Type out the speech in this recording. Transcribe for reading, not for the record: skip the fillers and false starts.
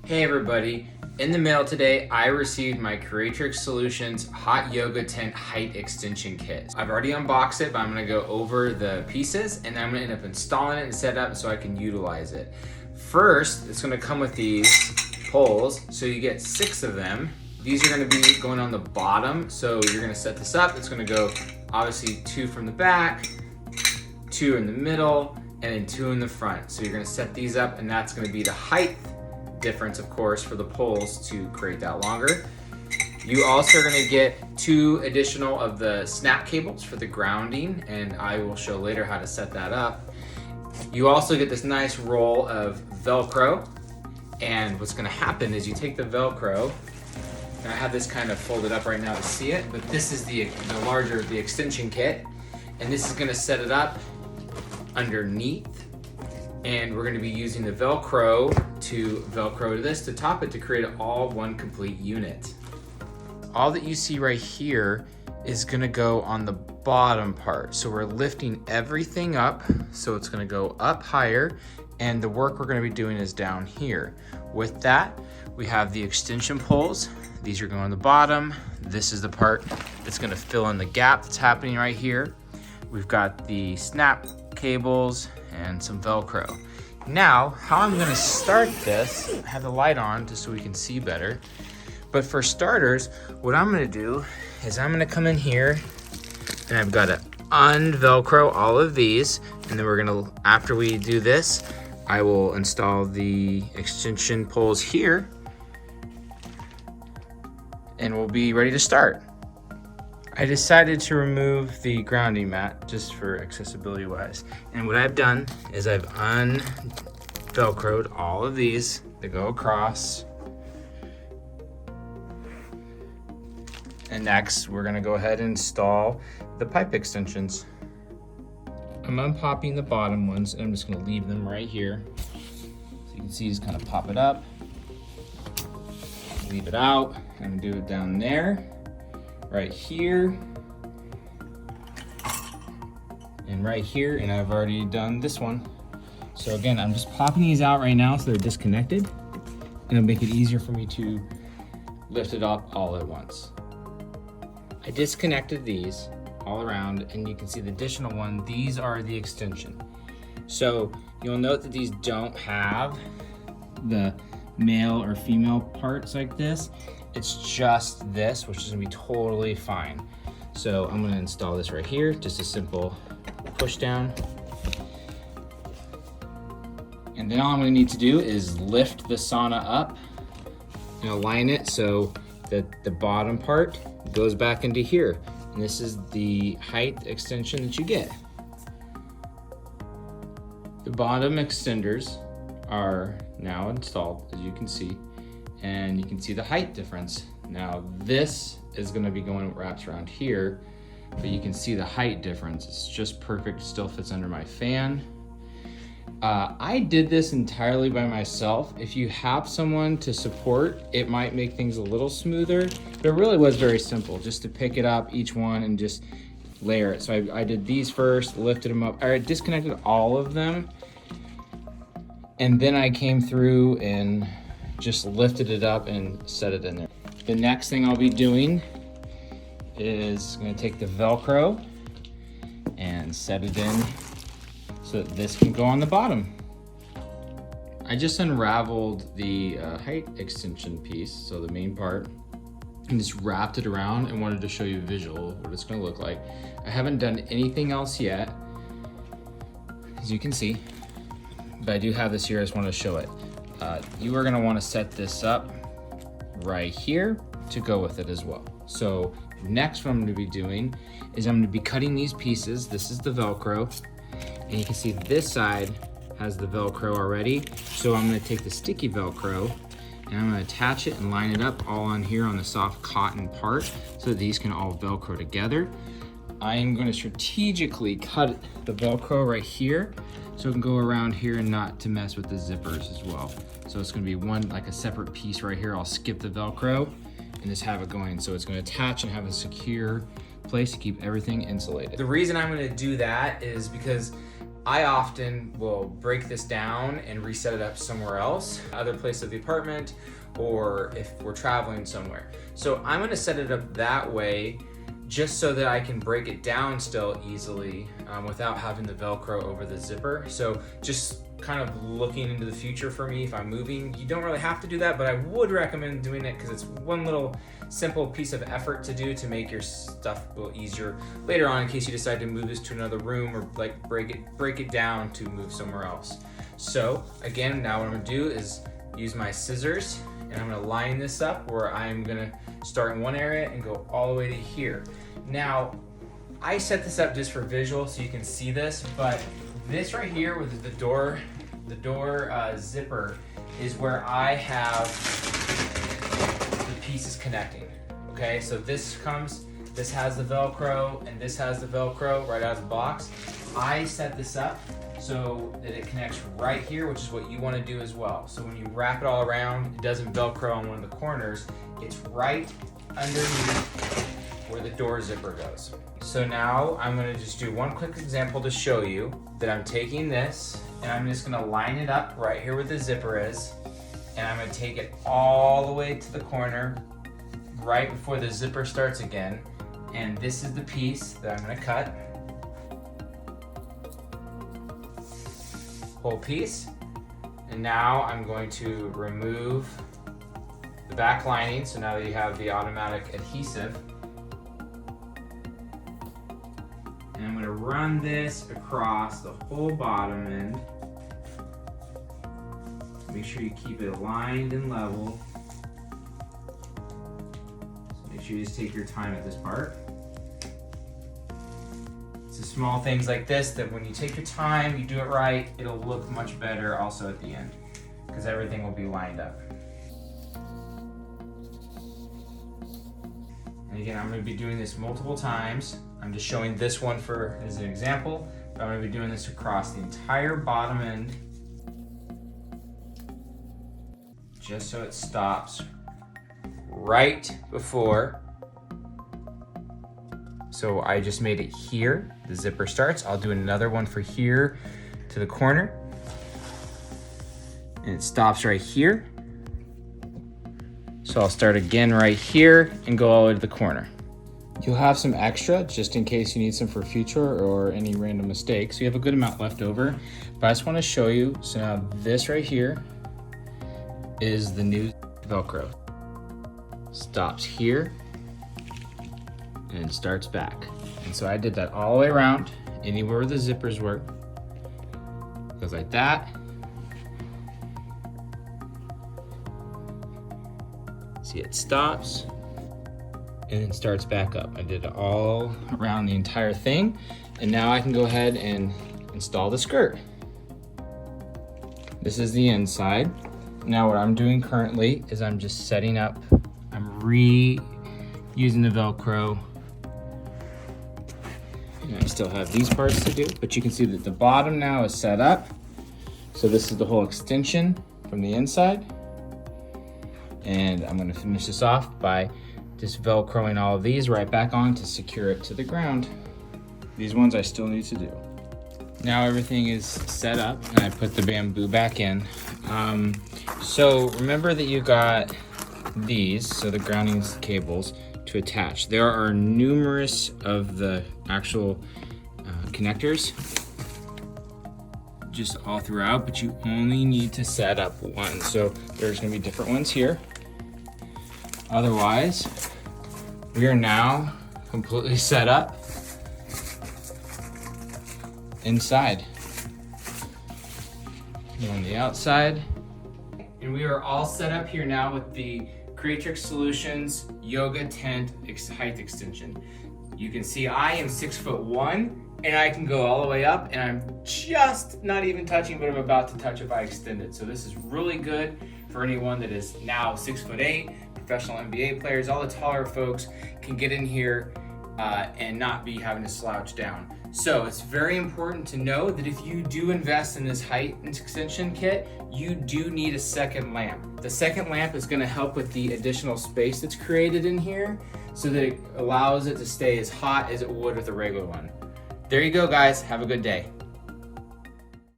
Hey everybody, in the mail today I received my Creatrix Solutions Hot Yoga Tent Height Extension Kit. I've already unboxed it, but I'm gonna go over the pieces and then I'm gonna end up installing it and set it up so I can utilize it. First, it's gonna come with these poles, so you get 6 of them. These are gonna be going on the bottom, so you're gonna set this up. It's gonna go obviously 2 from the back, 2 in the middle, and then 2 in the front. So you're gonna set these up and that's gonna be the height difference, of course, for the poles to create that longer. You also are going to get 2 additional of the snap cables for the grounding, and I will show later how to set that up. You also get this nice roll of Velcro, and what's going to happen is you take the Velcro, and I have this kind of folded up right now to see it, but this is the larger, the extension kit, and this is going to set it up underneath. And we're going to be using the Velcro to Velcro this to top it to create all one complete unit. All that you see right here is going to go on the bottom part. So we're lifting everything up, so it's going to go up higher, and the work we're going to be doing is down here. With that, we have the extension poles. These are going on the bottom. This is the part that's going to fill in the gap that's happening right here. We've got the snap cables and some Velcro. Now, how I'm gonna start this, I have the light on just so we can see better. But for starters, what I'm gonna do is I'm gonna come in here and I've got to un-Velcro all of these. And then we're gonna, after we do this, I will install the extension poles here and we'll be ready to start. I decided to remove the grounding mat just for accessibility wise. And what I've done is I've un-Velcroed all of these that go across. And next we're gonna go ahead and install the pipe extensions. I'm unpopping the bottom ones and I'm just gonna leave them right here. So you can see, just kind of pop it up, leave it out. I'm gonna do it down there, right here, and right here, and I've already done this one. So again, I'm just popping these out right now so they're disconnected, and it'll make it easier for me to lift it up all at once. I disconnected these all around, and you can see the additional one, these are the extension. So you'll note that these don't have the male or female parts like this. It's just this, which is gonna be totally fine. So I'm gonna install this right here, just a simple push down. And then all I'm gonna need to do is lift the sauna up and align it so that the bottom part goes back into here. And this is the height extension that you get. The bottom extenders are now installed, as you can see, and you can see the height difference. Now this is gonna be going wraps around here, but you can see the height difference. It's just perfect, still fits under my fan. I did this entirely by myself. If you have someone to support, it might make things a little smoother, but it really was very simple, just to pick it up, each one, and just layer it. So I did these first, lifted them up. I disconnected all of them, and then I came through and just lifted it up and set it in there. The next thing I'll be doing is gonna take the Velcro and set it in so that this can go on the bottom. I just unraveled the height extension piece, so the main part, and just wrapped it around and wanted to show you a visual of what it's gonna look like. I haven't done anything else yet, as you can see, but I do have this here, I just wanted to show it. You are gonna wanna set this up right here to go with it as well. So next what I'm gonna be doing is I'm gonna be cutting these pieces. This is the Velcro, and you can see this side has the Velcro already. So I'm gonna take the sticky Velcro and I'm gonna attach it and line it up all on here on the soft cotton part so that these can all Velcro together. I am gonna strategically cut the Velcro right here so it can go around here and not to mess with the zippers as well. So it's gonna be one, like a separate piece right here. I'll skip the Velcro and just have it going. So it's gonna attach and have a secure place to keep everything insulated. The reason I'm gonna do that is because I often will break this down and reset it up somewhere else, other place of the apartment, or if we're traveling somewhere. So I'm gonna set it up that way just so that I can break it down still easily without having the Velcro over the zipper. So just kind of looking into the future for me if I'm moving. You don't really have to do that, but I would recommend doing it because it's one little simple piece of effort to do to make your stuff a little easier later on in case you decide to move this to another room or like break it down to move somewhere else. So again, now what I'm gonna do is use my scissors and I'm gonna line this up where I'm gonna start in one area and go all the way to here. Now, I set this up just for visual so you can see this, but this right here with the door zipper is where I have the pieces connecting. Okay, so this has the Velcro and this has the Velcro right out of the box. I set this up so that it connects right here, which is what you want to do as well. So when you wrap it all around, it doesn't Velcro on one of the corners. It's right underneath where the door zipper goes. So now I'm gonna just do one quick example to show you that I'm taking this and I'm just gonna line it up right here where the zipper is, and I'm gonna take it all the way to the corner right before the zipper starts again. And this is the piece that I'm gonna cut. Whole piece. And now I'm going to remove the back lining, so now that you have the automatic adhesive. And I'm going to run this across the whole bottom end. Make sure you keep it aligned and level. So make sure you just take your time at this part. It's the small things like this that when you take your time, you do it right, it'll look much better also at the end because everything will be lined up. And again, I'm going to be doing this multiple times. I'm just showing this one as an example, but I'm going to be doing this across the entire bottom end just so it stops right before. So I just made it here, the zipper starts. I'll do another one for here to the corner. And it stops right here. So I'll start again right here and go all the way to the corner. You'll have some extra just in case you need some for future or any random mistakes. You have a good amount left over, but I just want to show you. So now this right here is the new Velcro. Stops here and starts back. And so I did that all the way around, anywhere where the zippers were. Goes like that. See, it stops and then starts back up. I did it all around the entire thing. And now I can go ahead and install the skirt. This is the inside. Now what I'm doing currently is I'm just setting up, I'm reusing the Velcro. And I still have these parts to do, but you can see that the bottom now is set up. So this is the whole extension from the inside. And I'm gonna finish this off by just Velcroing all of these right back on to secure it to the ground. These ones I still need to do. Now everything is set up and I put the bamboo back in. So remember that you got these, so the grounding cables to attach. There are numerous of the actual connectors just all throughout, but you only need to set up one. So there's gonna be different ones here. Otherwise, we are now completely set up inside. And on the outside. And we are all set up here now with the Creatrix Solutions Yoga Tent Height Extension. You can see I am 6'1" and I can go all the way up, and I'm just not even touching, but I'm about to touch if I extend it. So this is really good for anyone that is now 6'8", professional NBA players, all the taller folks can get in here and not be having to slouch down. So it's very important to know that if you do invest in this height extension kit, you do need a second lamp. The second lamp is going to help with the additional space that's created in here so that it allows it to stay as hot as it would with a regular one. There you go, guys. Have a good day.